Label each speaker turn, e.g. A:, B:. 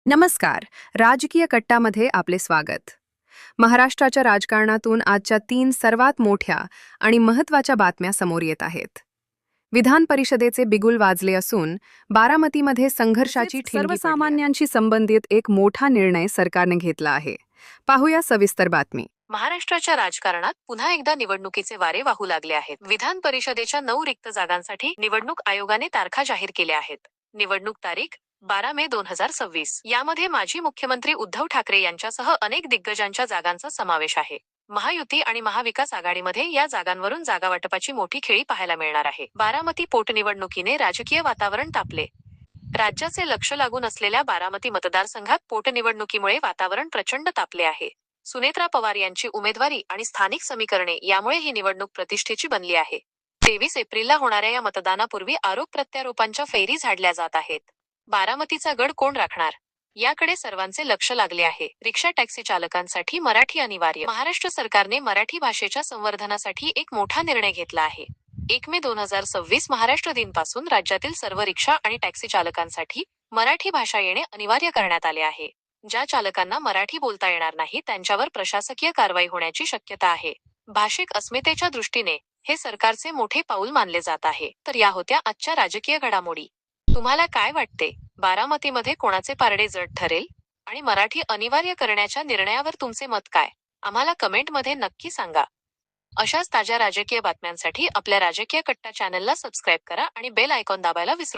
A: नमस्कार. राजकीय कट्टामध्ये आपले स्वागत. महाराष्ट्राच्या राजकारणातून आजच्या 3 सर्वात मोठ्या आणि महत्त्वाच्या बातम्या समोर येत आहेत. विधान परिषदेचे बिगुल वाजले असून बारामतीमध्ये संघर्षाची ठिणगी पडली आहे. सर्वसामान्यांशी संबंधित एक मोठा निर्णय सरकारने घेतला आहे. पाहूया सविस्तर बातमी.
B: महाराष्ट्राच्या राजकारणात पुन्हा एकदा निवडणुकीचे वारे वाहू लागले आहेत. विधान परिषदेच्या 9 रिक्त जागांसाठी निवडणूक आयोगाने तारखा जाहीर केल्या आहेत. निवडणूक तारीख 12 मे 2026. यामध्ये माजी मुख्यमंत्री उद्धव ठाकरे यांच्यासह अनेक दिग्गजांच्या जागांचा समावेश आहे. महायुती आणि महाविकास आघाडीमध्ये या जागांवरून जागावाटपाची मोठी खेळी पाहायला मिळणार आहे. बारामती पोटनिवडणुकीने राजकीय वातावरण तापले. राज्याचे लक्ष लागून असलेल्या बारामती मतदारसंघात पोटनिवडणुकीमुळे वातावरण प्रचंड तापले आहे. सुनेत्रा पवार यांची उमेदवारी आणि स्थानिक समीकरणे यामुळे ही निवडणूक प्रतिष्ठेची बनली आहे. 23 एप्रिलला होणाऱ्या या मतदानापूर्वी आरोप प्रत्यारोपांच्या फैरी झाडल्या जात आहेत. बारामतीचा गड कोण राखणार, याकडे सर्वांचे लक्ष लागले आहे. रिक्षा टॅक्सी चालकांसाठी मराठी अनिवार्य. महाराष्ट्र सरकारने मराठी भाषेच्या संवर्धनासाठी एक मोठा निर्णय घेतला आहे. 1 मे 2026 महाराष्ट्र दिनपासून राज्यातील सर्व रिक्षा आणि टॅक्सी चालकांसाठी मराठी भाषा येणे अनिवार्य करण्यात आले आहे. ज्या चालकांना मराठी बोलता येणार नाही त्यांच्यावर प्रशासकीय कारवाई होण्याची शक्यता आहे. भाषिक अस्मितेच्या दृष्टीने हे सरकारचे मोठे पाऊल मानले जात आहे. तर या होत्या आजच्या राजकीय घडामोडी. तुम्हाला काय वाटते, बारामतीमध्ये कोणाचे पारडे जड ठरेल आणि मराठी अनिवार्य करण्याच्या निर्णयावर तुमचे मत काय? आम्हाला कमेंटमध्ये नक्की सांगा. अशाच ताज्या राजकीय बातम्यांसाठी आपल्या राजकीय कट्टा चॅनलला सबस्क्राईब करा आणि बेल आयकॉन दाबायला विसरू